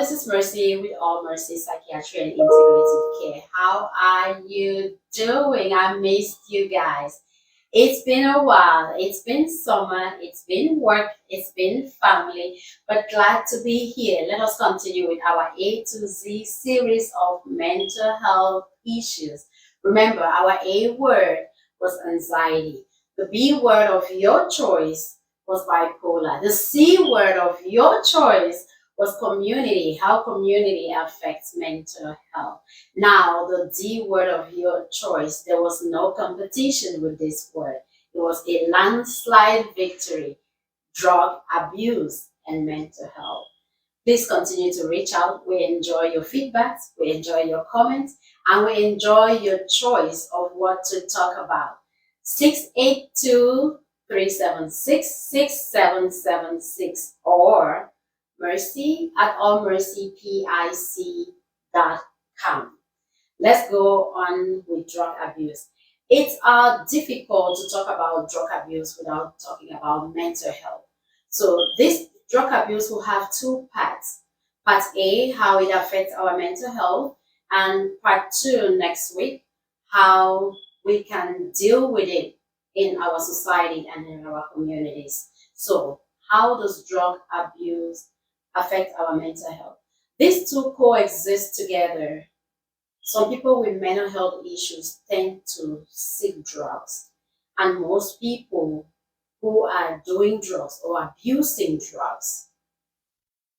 this is Mercy with All Mercy Psychiatry and Integrative Care. How are you doing? I missed you guys. It's been a while. It's been summer. It's been work. It's been family. But glad to be here. Let us continue with our A to Z series of mental health issues. Remember, our A word was anxiety. The B word of your choice was bipolar. The C word of your choice was community, how community affects mental health. Now, the D word of your choice, there was no competition with this word. It was a landslide victory, drug abuse, and mental health. Please continue to reach out. We enjoy your feedbacks, we enjoy your comments, and we enjoy your choice of what to talk about. 682-376-6776 or Mercy at allmercypic.com. Let's go on with drug abuse. It's difficult to talk about drug abuse without talking about mental health. So this drug abuse will have two parts. Part A, how it affects our mental health, and part 2 next week, how we can deal with it in our society and in our communities. So how does drug abuse affect our mental health? These two coexist together. Some people with mental health issues tend to seek drugs, and most people who are doing drugs or abusing drugs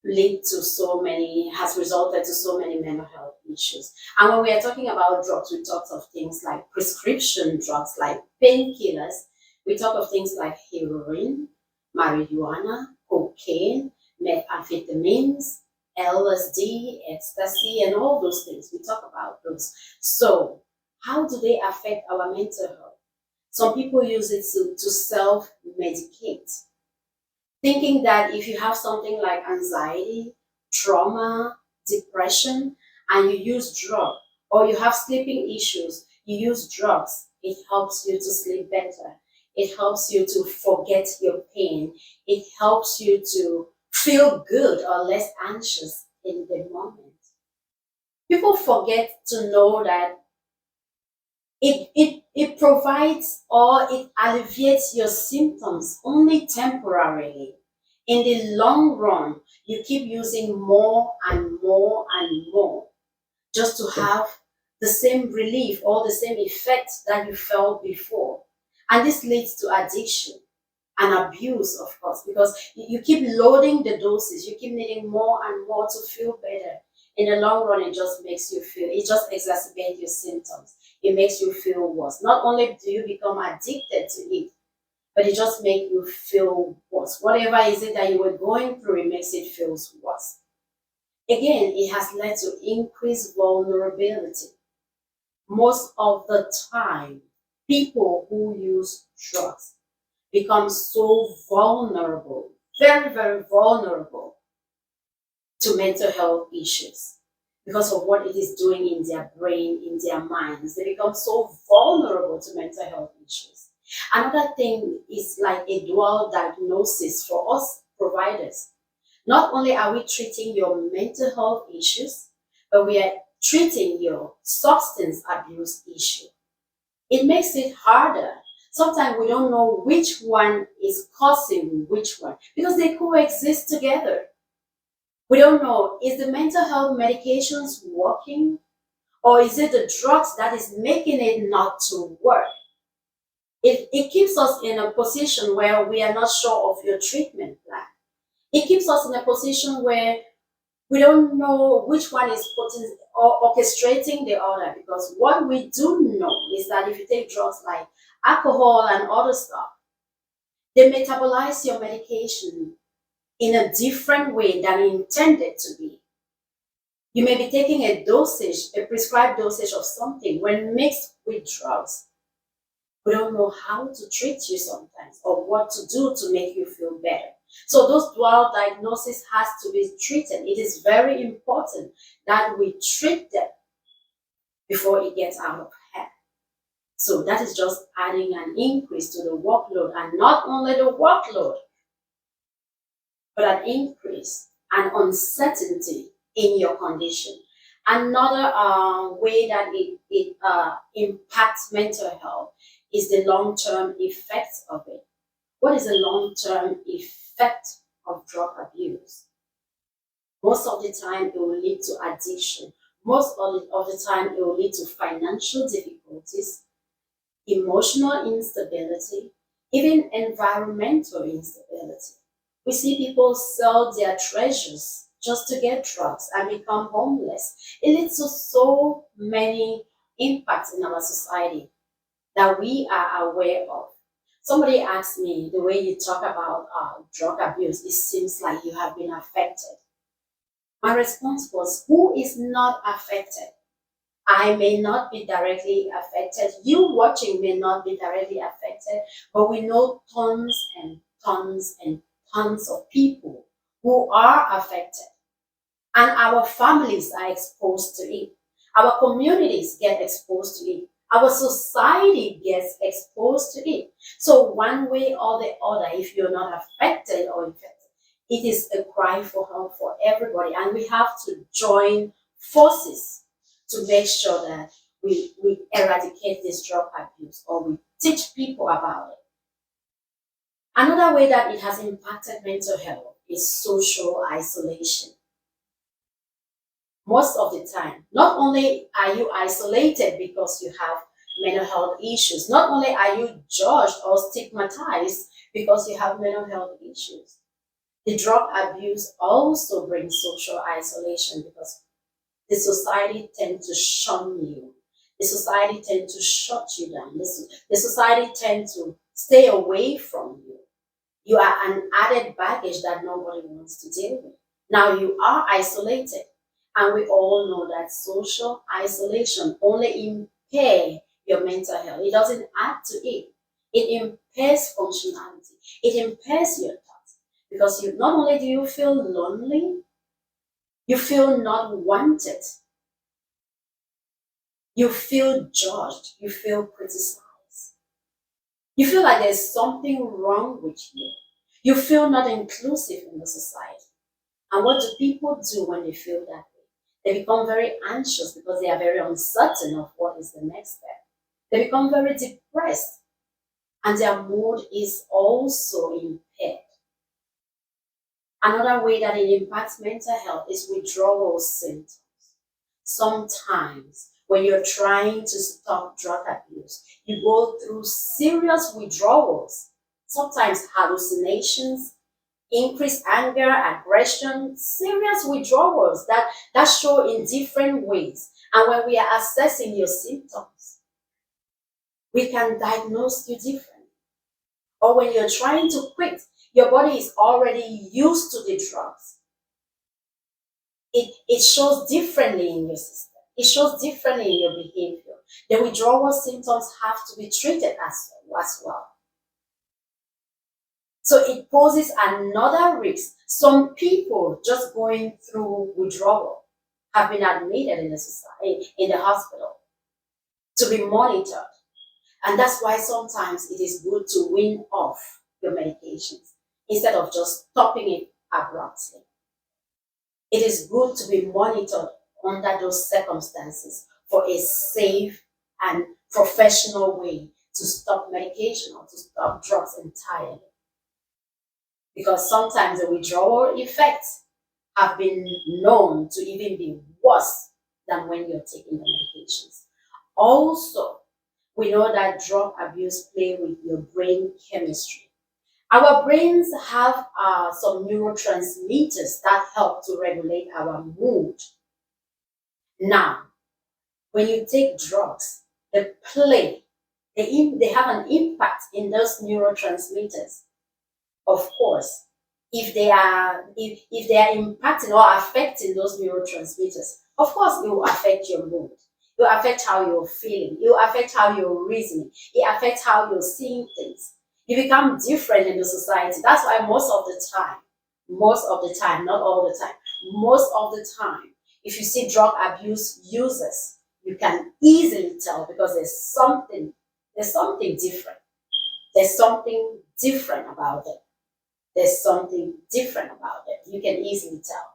has resulted to so many mental health issues. And when we are talking about drugs, we talk of things like prescription drugs, like painkillers. We talk of things like heroin, marijuana, cocaine, methamphetamines, LSD, ecstasy, and all those things. We talk about those. So how do they affect our mental health? Some people use it to self-medicate, thinking that if you have something like anxiety, trauma, depression, and you use drugs, or you have sleeping issues, you use drugs, it helps you to sleep better. It helps you to forget your pain. It helps you to feel good or less anxious in the moment. People forget to know that it provides or it alleviates your symptoms only temporarily. In the long run, you keep using more and more and more just to have the same relief or the same effect that you felt before. And this leads to addiction and abuse, of course, because you keep loading the doses, you keep needing more and more to feel better. In the long run, it just exacerbates your symptoms. It makes you feel worse. Not only do you become addicted to it, but it just makes you feel worse. Whatever is it that you were going through, it makes it feel worse. Again, it has led to increased vulnerability. Most of the time, people who use drugs become so vulnerable, very, very vulnerable to mental health issues because of what it is doing in their brain, in their minds. They become so vulnerable to mental health issues. Another thing is like a dual diagnosis for us providers. Not only are we treating your mental health issues, but we are treating your substance abuse issue. It makes it harder. Sometimes we don't know which one is causing which one because they coexist together. We don't know, is the mental health medications working, or is it the drugs that is making it not to work? It keeps us in a position where we are not sure of your treatment plan. It keeps us in a position where we don't know which one is putting or orchestrating the other, because what we do know is that if you take drugs like alcohol and other stuff, they metabolize your medication in a different way than intended to be. You may be taking a prescribed dosage of something. When mixed with drugs, we don't know how to treat you sometimes or what to do to make you feel better. So those dual diagnoses has to be treated. It is very important that we treat them before it gets out of hand. So that is just adding an increase to the workload, and not only the workload, but an increase and uncertainty in your condition. Another way that it impacts mental health is the long-term effects of it. What is the long-term effect of drug abuse? Most of the time, it will lead to addiction. Most of the time, it will lead to financial difficulties, emotional instability, even environmental instability. We see people sell their treasures just to get drugs and become homeless. It leads to so many impacts in our society that we are aware of. Somebody asked me, the way you talk about drug abuse, it seems like you have been affected. My response was, who is not affected? I may not be directly affected. You watching may not be directly affected, but we know tons and tons and tons of people who are affected. And our families are exposed to it. Our communities get exposed to it. Our society gets exposed to it. So one way or the other, if you're not affected or infected, it is a cry for help for everybody. And we have to join forces to make sure that we eradicate this drug abuse, or we teach people about it. Another way that it has impacted mental health is social isolation. Most of the time, not only are you isolated because you have mental health issues, not only are you judged or stigmatized because you have mental health issues, the drug abuse also brings social isolation because the society tends to shun you. The society tends to shut you down. The society tends to stay away from you. You are an added baggage that nobody wants to deal with. Now you are isolated. And we all know that social isolation only impairs your mental health. It doesn't add to it. It impairs functionality. It impairs your thoughts. Because not only do you feel lonely, you feel not wanted. You feel judged. You feel criticized. You feel like there's something wrong with you. You feel not inclusive in the society. And what do people do when they feel that way? They become very anxious because they are very uncertain of what is the next step. They become very depressed, and their mood is also impaired. Another way that it impacts mental health is withdrawal symptoms. Sometimes when you're trying to stop drug abuse, you go through serious withdrawals, sometimes hallucinations, increased anger, aggression, serious withdrawals that show in different ways. And when we are assessing your symptoms, we can diagnose you differently. Or when you're trying to quit, your body is already used to the drugs. It shows differently in your system. It shows differently in your behavior. The withdrawal symptoms have to be treated as well. So it poses another risk. Some people just going through withdrawal have been admitted in the hospital to be monitored. And that's why sometimes it is good to wean off your medications instead of just stopping it abruptly. It is good to be monitored under those circumstances for a safe and professional way to stop medication or to stop drugs entirely. Because sometimes the withdrawal effects have been known to even be worse than when you're taking the medications. Also, we know that drug abuse play with your brain chemistry. Our brains have some neurotransmitters that help to regulate our mood. Now, when you take drugs, they have an impact in those neurotransmitters. Of course, if they are impacting or affecting those neurotransmitters, of course it will affect your mood. It will affect how you're feeling. It will affect how you're reasoning. It affects how you're seeing things. You become different in the society. That's why most of the time, not all the time, most of the time, if you see drug abuse users, you can easily tell because there's something different. There's something different about it. There's something different about it. You can easily tell.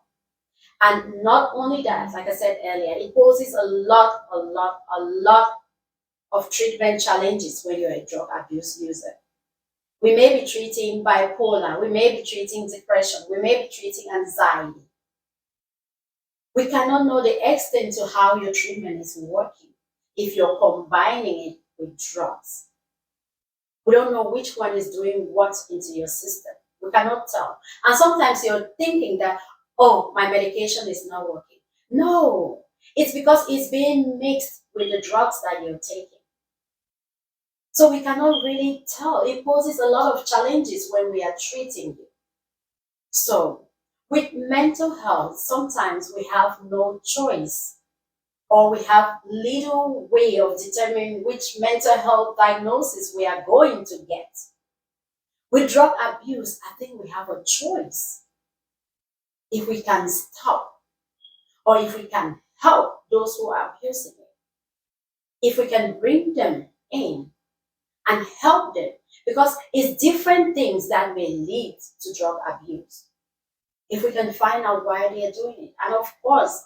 And not only that, like I said earlier, it poses a lot of treatment challenges when you're a drug abuse user. We may be treating bipolar, we may be treating depression, we may be treating anxiety. We cannot know the extent to how your treatment is working if you're combining it with drugs. We don't know which one is doing what into your system. We cannot tell. And sometimes you're thinking that, oh, my medication is not working. No, it's because it's being mixed with the drugs that you're taking. So we cannot really tell. It poses a lot of challenges when we are treating you. So with mental health, sometimes we have no choice, or we have little way of determining which mental health diagnosis we are going to get. With drug abuse, I think we have a choice. If we can stop, or if we can help those who are abusing it, if we can bring them in and help them, because it's different things that may lead to drug abuse. If we can find out why they are doing it. And of course,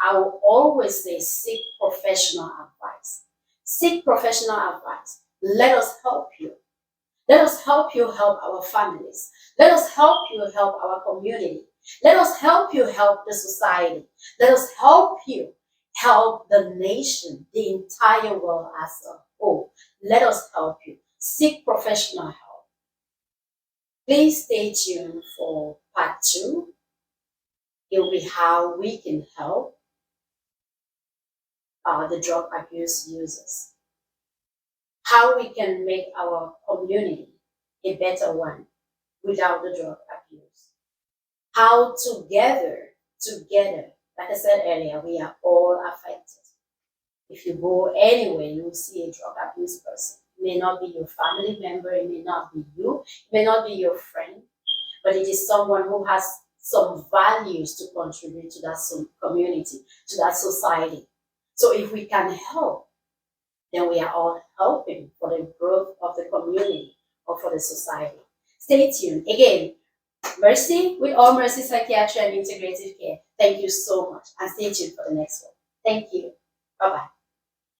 I will always say seek professional advice. Seek professional advice. Let us help you. Let us help you help our families. Let us help you help our community. Let us help you help the society. Let us help you help the nation, the entire world as a whole. Let us help you. Seek professional help. Please stay tuned for part 2. It will be how we can help the drug abuse users. How we can make our community a better one without the drug abuse. How together, like I said earlier, we are all affected. If you go anywhere, you will see a drug abuse person. It may not be your family member, it may not be you, it may not be your friend, but it is someone who has some values to contribute to that community, to that society. So if we can help, then we are all helping for the growth of the community or for the society. Stay tuned. Again, Mercy with All Mercy Psychiatry and Integrative Care. Thank you so much, and stay tuned for the next one. Thank you. Bye-bye.